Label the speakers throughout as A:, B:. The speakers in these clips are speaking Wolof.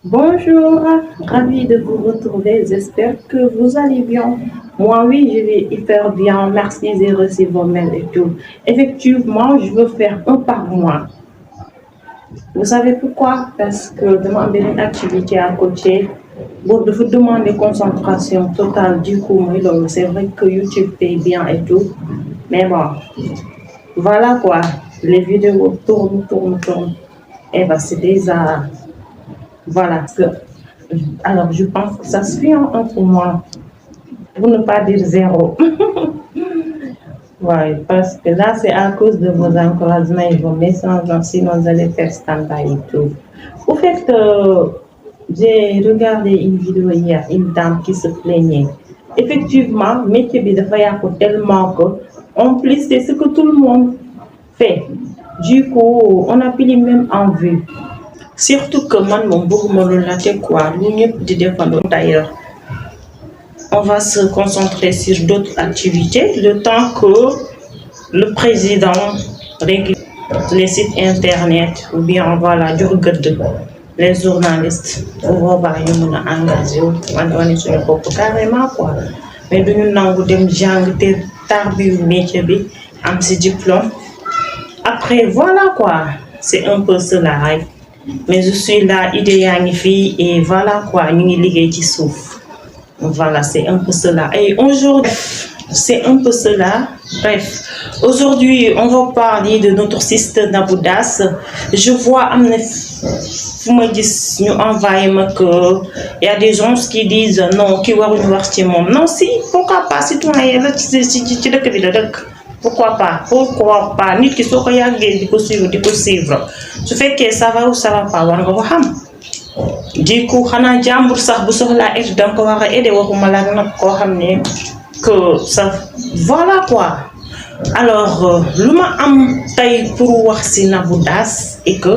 A: Bonjour, ravi de vous retrouver. J'espère que vous allez bien. Moi, oui, je vais hyper bien. Merci de reçu vos mails et tout. Effectivement, je veux faire un par mois. Vous savez pourquoi? Parce que demander une activité à côté, de vous demander concentration totale. Du coup, c'est vrai que YouTube paye bien et tout. Mais bon, voilà quoi. Les vidéos tournent. Et ben, c'est déjà. Voilà. Alors, je pense que ça suffit pour moi, pour ne pas dire zéro. Oui, parce que là, c'est à cause de vos encouragements et vos messages, donc sinon vous allez faire stand-by et tout. Au fait, j'ai regardé une vidéo hier, une dame qui se plaignait. Effectivement, métier bi dafa yàqu tellement que, en plus, c'est ce que tout le monde fait. Du coup, on n'a plus les mêmes envies. Surtout que man, mon bëgguma lu latte quoi, lu ñëpp di defandoo d'ailleurs. On va se concentrer sur d'autres activités le temps que le président règle les sites internet ou bien voilà jox gëdd les journalistes bu boobaa ñu mën a engagé wane suñu bopp carrément quoi mais duñu nangu dem jàng te tarbiwu métier bi am si diplôme après voilà quoi c'est un peu cela rek mais je suis là idée yaa ngi fii et voilà quoi ñu ngi liggéey ci suuf. Voilà, c'est un peu cela. Et aujourd'hui, c'est un peu cela. Bref, aujourd'hui, on va parler de notre sister Nabou Dash. Je vois, vous me dites, nous envoyons que il y a des gens qui disent non, qui vont nous voir chez moi. Non, si, pourquoi pas, si tu es pourquoi pas, pourquoi pas, nit qui sont di ko suivre. Su fekkee ça va ou ça va pas, war nga ko xam. Du coup xanaa jàmbur sax bu soxlaa aide danga ko war a aider waxuma la nag koo xam ne que ça voilà quoi. Alors lu ma am tey pour wax ci Nabou Dash et que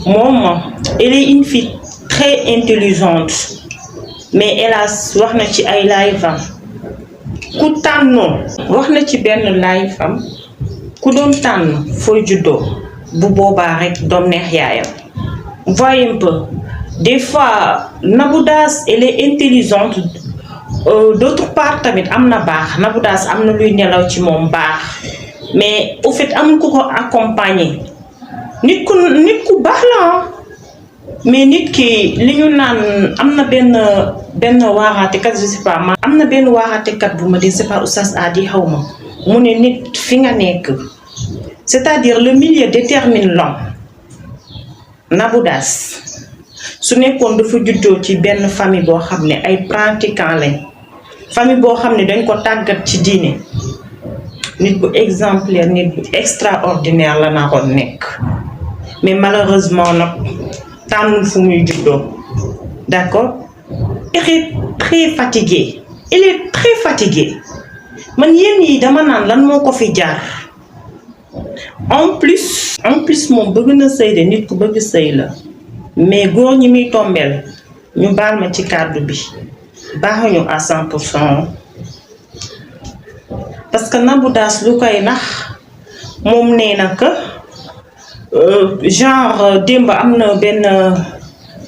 A: moom elle est une fille très intelligente mais hélas wax na ci ay live am ku tànnoon wax na ci benn live am ku doon tànn fooy juddoo bu boobaa rek doom neex yaayam. Voyez un peu. Des fois, Nabou Dash, elle est intelligente. D'autre part, tamit amna baax Nabou Dash amna luy nelaw ci mom baax. Mais au fait amul ku ko accompagner. Nit ku baax la mais nit ki li ñu naan amna benn waaraate kat je sais pas ma amna benn waaraate kat bu ma di c'est pas oustaz Adi xawma mu ne nit fi nga nekk. C'est-à-dire le milieu détermine l'homme. Nabou Dash su nekkoon dafa juddoo ci benn famille boo xam ne ay pratiquants lañ famille boo xam ne dañ ko tàggat ci diine nit bu exemplaire nit bu extraordinaire la naroon nekk mais malheureusement nag tànnul fu muy juddoo d'accord. Elle est très fatiguée man yéen yi dama naan lan moo ko fi jaar en plus moom bëgg na sëy de nit ku bëgg sëy la mais góor ñi muy tombeel ñu baal ma ci kàddu bi baaxuñu à 100% parce que Nabou Dash lu koy nax moom nee na que genre démb am na benn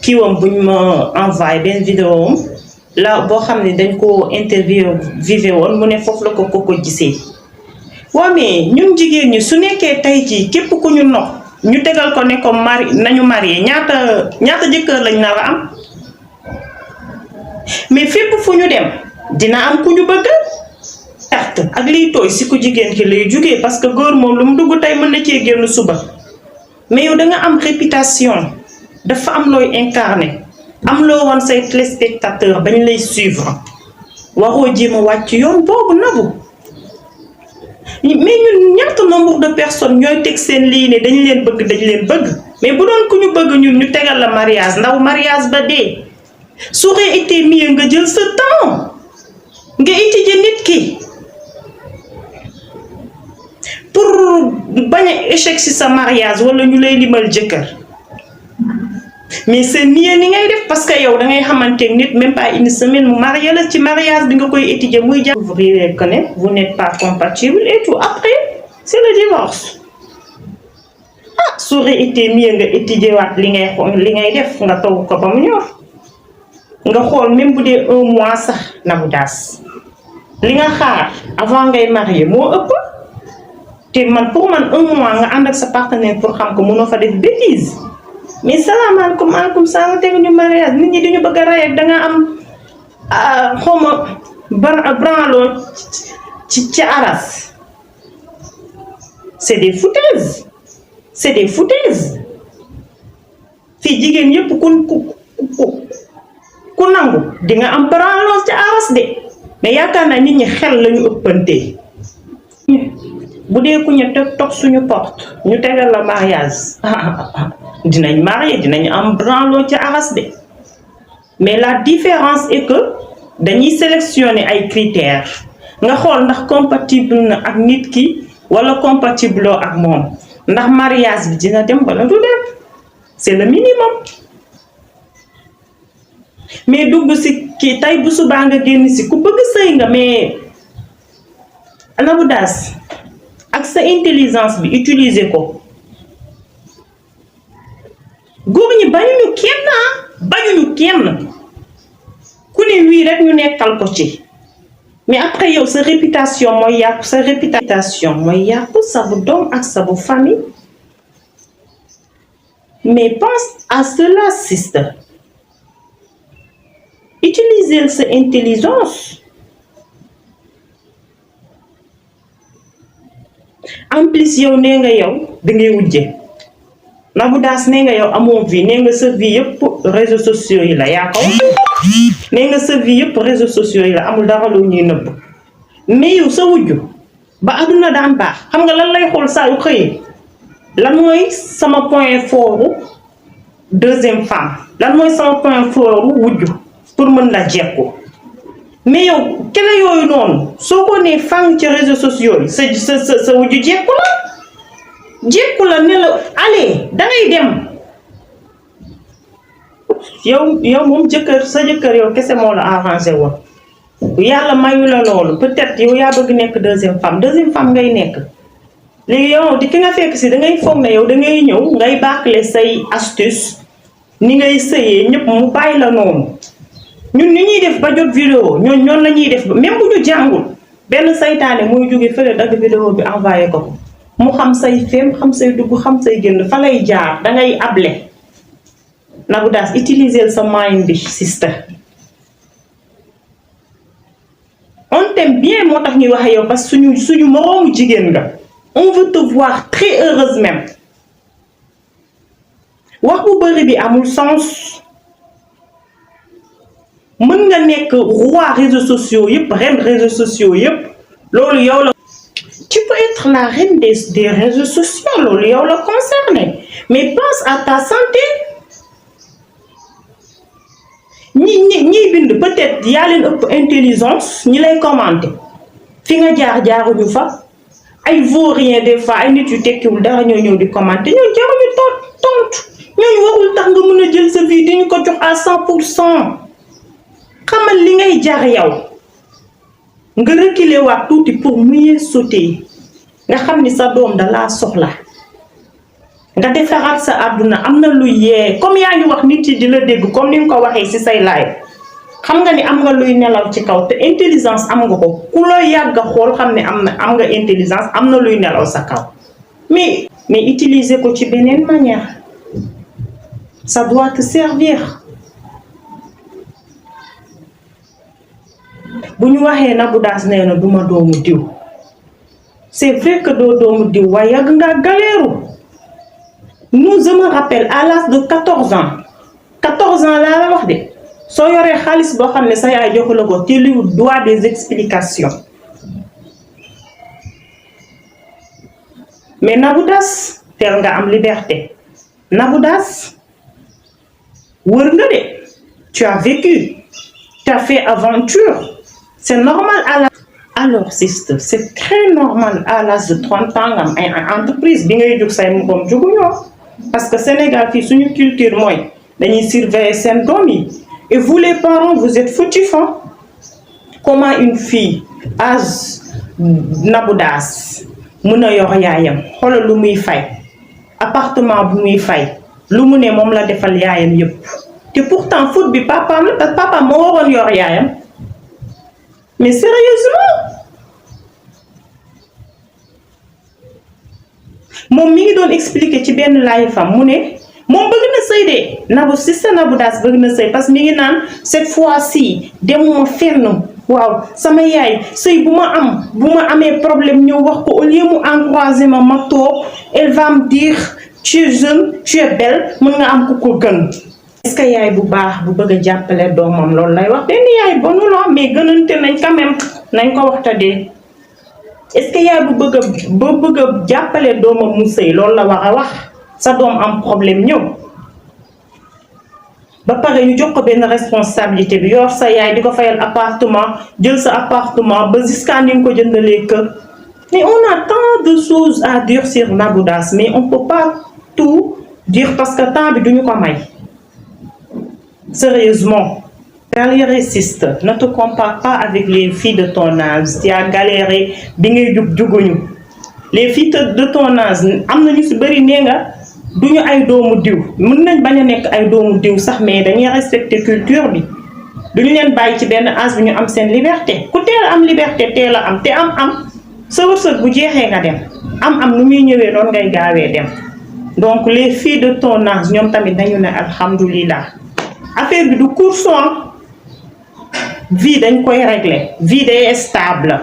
A: kiiwam buñ ma envoyé benn vidéo la boo xam ne dañ ko interviewé woon mu ne foofu la ko gisee. waaw mais ñun jigéen ñi su nekkee tey jii képp ku ñu nopp ñu tegal ko ne ko nañu marié ñaata jëkkër lañ nar a am mais fépp fu ñu dem dina am ku ñu bëgg perte ak liy tooy si ku jigéen ki lay jugee parce que góor moom lu mu dugg tey mën na cee génn suba mais yow da nga am réputation dafa am looy incarné am loo woon say téléspectateur bañ lay suivre waroo jéem a wàcc yoon boobu Nabou. Mais ñun ñaata nombre de personnes ñooy teg seen lii ne dañ leen bëgg mais bu doon ku ñu bëgg ñun ñu tegal la mariage ndaw mariage ba dee ça aurait été mieux nga jël sa temps nga étudier nit ki pour bañ a échec ci sa mariage wala ñu lay limal jëkkër mais c'est mieux ni ngay def parce que yow da ngay xamante nit même pas une semaine mu marié la ci mariage bi nga koy étudier muy jàng vous reconnaissez vous n'êtes pas compatible et tout après c'est le divorce. ça aurait été mieux nga étudier waat li ngay def nga togg ko ba mu ñor nga xool même bu dee 1 mois sax Nabou Dash li nga xaar avant ngay marier moo ëpp te man pour man 1 mois nga ànd ak sa partenaire pour xam ko mënoo fa def bêtise mais salaamaaleykum maaleykum salaam tegu ñu mariage nit ñi dañu bëgg a rey ak da nga am xawma branlo ci aras c'est des foutaises fii jigéen yëpp ku nangu di nga am branlo ci aras de mais yaakaar naa nit ñi xel lañu ëppantee bu dee ku ñu toog suñu porte ñu tegal la mariage dinañ marié dinañ am branlo ci aras de mais la différence est que dañuy sélectionner ay critères nga xool ndax compatible na ak nit ki wala compatible ak moom ndax mariage bi dina dem wala du dem c'est le minimum mais dugg si kii tey bu subaa nga génn si ku bëgg sëy nga mais Nabou Dash ak sa intelligence bi utiliser ko góor ñi bañuñu kenn ku ne wii rek ñu nekkal ko ci mais après yow sa réputation mooy yàqu sa bu doom ak sa bu famille mais pense à cela sister utiliser sa intelligence en plus yow nee nga yow da ngay wujje Nabou Dash nee nga yow amoo vie nee nga sa vie yëpp réseaux sociaux yi la yaa ko nee nga sa vie yëpp réseaux sociaux yi la amul dara lu ñuy nëbb mais yow sa wujju ba aduna daan baax xam nga lan lay xool saa yu xëyee lan mooy sama point fort deuxième femme lan mooy sama point fort wujju pour mën la jekku mais yow kele yooyu noonu soo ko nee fang ci réseaux sociaux yi sa wujju jekku la ne la allez dangay dem yow moom sa jëkkër yow kese moo la arrangé woon yàlla mayu la loolu peut-être yow yaa bëgg nekk deuxième femme ngay nekk léegi yow di ki nga fekk si dangay foog ne yow dangay ñëw ngay bâcler say astuce ni ngay sëyee ñëpp mu bàyyi la noonu ñun ni ñuy def ba jot vidéo ñoon la ñuy def même bu ñu jàngul benn saytaane muy jóge fële dagg vidéo bi envoyé ko mu xam say feem xam say dugg xam say génn fa lay jaar dangay able Nabou Dash utiliser sa mind bi sister on t'aime bien moo tax ñuy wax yow parce que suñu moroomu jigéen nga on veut te voir très heureuse même wax bu bëri bi amul sens mën nga nekk roi réseaux sociaux yëpp reine réseaux sociaux yëpp loolu yow la tu peux être la reine des réseaux sociaux loolu yow la concerné mais pense à ta santé ñi bind peut-être yaa leen ëpp intelligence ñi lay commenter fi nga jaaruñu fa ay vaurien des fois ay nit yu tekkiwul dara ñoo ñëw di commenter ñoo jaruñu tontu ñooñu warul tax nga mën a jël sa vie di ñu ko jox à 100% xamal li ngay jar yow nga reculer waat tuuti pour mieux sauter nga xam ni sa doom da laa soxla nga defaraat sa àdduna am na lu yee comme yaa ngi wax nit yi di la dégg comme ni nga ko waxee ci say live xam nga ni am nga luy nelaw ci kaw te intelligence am nga ko ku la yàgg a xool xam ne am nga intelligence am na luy nelaw sa kaw mais utiliser ko ci beneen manière ça doit te servir bu ñu waxee Nabou Dash nee na duma doomu diw c'est vrai que doo doomu diw waaye yàgg nga galeeru nous je me rappelle à l'âge de 14 ans laa la wax de soo yoree xaalis boo xam ne sa yaay joxu la ko te li doit des explications mais Nabou Dash teel nga am liberté Nabou Dash wër nga de tu as vécu tu as fait aventure c'est normal alors sister c'est très normal à l'âge de 30 ans nga am ay entreprise bi ngay jóg say moom jóguñoo parce que Sénégal fii suñu culture mooy dañuy surveiller seen doom yi et vous les parents vous êtes fautifs comment une fille âge Nabou Dash mën a yor yaayam xoolal lu muy fay appartement bu muy fay lu mu ne moom la defal yaayam yëpp te pourtant faute bi papaam la parce que papaam moo waroon yor yaayam mais sérieusement moom mi ngi doon expliquer ci benn live fam mu ne moom bëgg na sëy de Nabou Sister Nabou Dash bëgg na sëy parce que mi ngi naan cette fois-ci demuma fenn waaw sama yaay sëy bu ma amee problème ñëw wax ko au lieu mu encourager ma toog elle va me dire tu es jeune tu es belle mën nga am ku ko gën. est-ce que yaay bu baax bu bëgg a jàppale doomam loolu lay wax benn yaay bonu la mais gënante nañ quand même nañ ko waxtaanee est-ce que yaay bu bëgg a jàppale doomam mu sëy loolu la war a wax sa doom am problème ñëw ba pare ñu jox ko benn responsabilité bi yor sa yaay di ko fayal appartement jël sa appartement ba jusqu'à ni nga ko jëndalee kër mais on a tant de choses à dire sur Nabou Dash mais on peut pas tout dire parce que temps bi duñu ko may. Sérieusement, galériciste, ne te compare pas avec les filles de ton âge. Tu as galéré, les filles de ton âge, amna ci bari né nga duñu ay doomu diw mën nañ baña nek ay doomu diw sax mais dañuy respecter culture bi duñu leen bay ci ben âge bi ñu am sen liberté ku téla am liberté téla am té am sa wërsëg bu jéxé nga dem am nu muy ñëwé non ngay gaawé dem donc les filles de ton âge ñom tamit dañu né alhamdoulillah affaire bi du course vie dañ koy régler vie day stable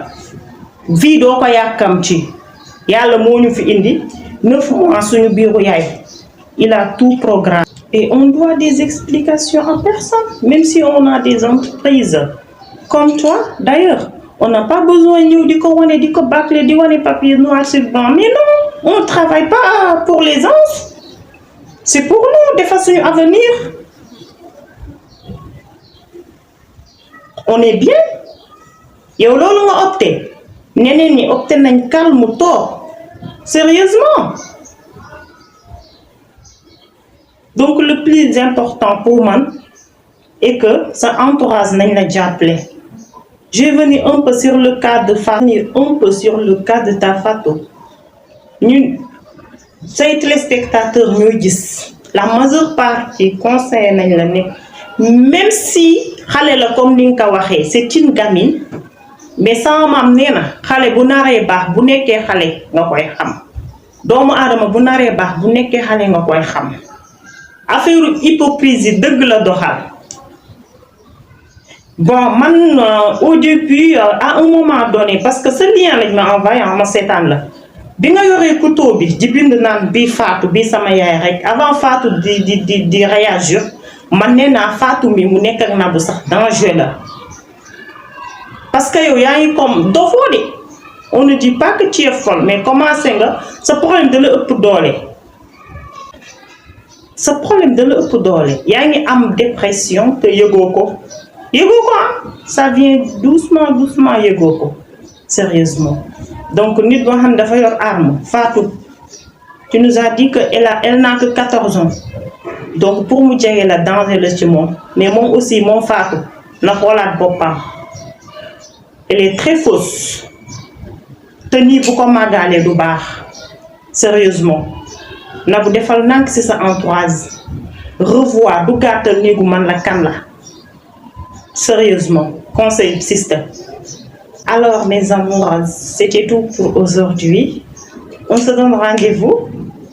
A: vie doo ko yàkkam ci yàlla moo ñu fi indi 9 mois suñu biiru yaay il a tout programmé et on doit des explications à personne même si on a des entreprises comme toi d'ailleurs on n'a pas besoin ñëw di ko wane di ko bâcler di wane papier noir sur blanc mais non on ne travaille pas pour les anges c'est pour nous defar suñu avenir. On est bien yow loolu nga opté ñeneen ñi opté nañ calme toog sérieusement donc le plus important pour moi est que sa entourage nañ la jàppale. Je vais venir un peu sur le cas de ta Fatou ñun say téléspectateurs ñooy gis la majeure partie conseillé nañ la ne même si xale la comme ni nga ko waxee c'est une gamine mais sama maam nee na xale bu naree baax bu nekkee xale nga koy xam doomu aadama bu naree baax bu nekkee xale nga koy xam affaire hypocrisie dëgg la doxal. Bon man au début à un moment donné parce que ce lien lañ ma envoyé ma seetaan la bi nga yoree couteau bi di bind naan bi Fatou bi sama yaay rek avant Fatou di réagir man nee naa Fatou mi mu nekk ak Nabou sax danger la parce que yow yaa ngi comme dofoo de on ne dit pas que tu es folle mais commencé nga sa problème da la ëpp doole yaa ngi am dépression te yëgoo ko ça vient doucement yëgoo ko sérieusement donc nit boo xam ne dafa yor arme Fatou tu nous as dit que elle n'a que 14 ans donc pour mu jege la danger la ci moom mais moom aussi moom Fatou na xoolaat boppam elle est très fausse te nii bu ko màggaalee du baax sérieusement na bu defal nànk ci sa entourage revoir du gàttal néegu man la kan la sérieusement conseil sister. Alors mes amours, c'était tout pour aujourd'hui. On se donne rendez-vous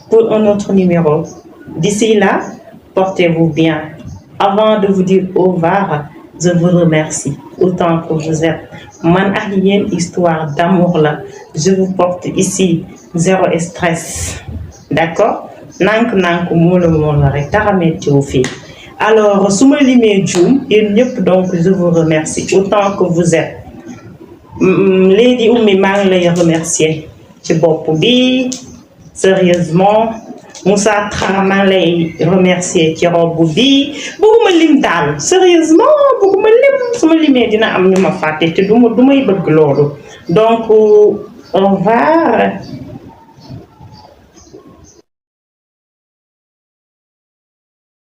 A: pour un autre numéro. D'ici là, portez-vous bien. Avant de vous dire au revoir, je vous remercie autant que vous êtes. Man ak yéen histoire d'amour là. Je vous porte ici zéro stress. D'accord? Nank mola rek dara metti wu fi. Alors su ma limee juum yéen ñëpp donc je vous remercie autant que vous êtes. Lady Oumy maa ngi lay remercier ci bopp bi sérieusement Moussa Tra maa ngi lay remercier ci robe bi bëgguma lim daal sérieusement bëgguma lim su ma limee dina am ñu ma fàtte te du may bëgg loolu donc au revoir.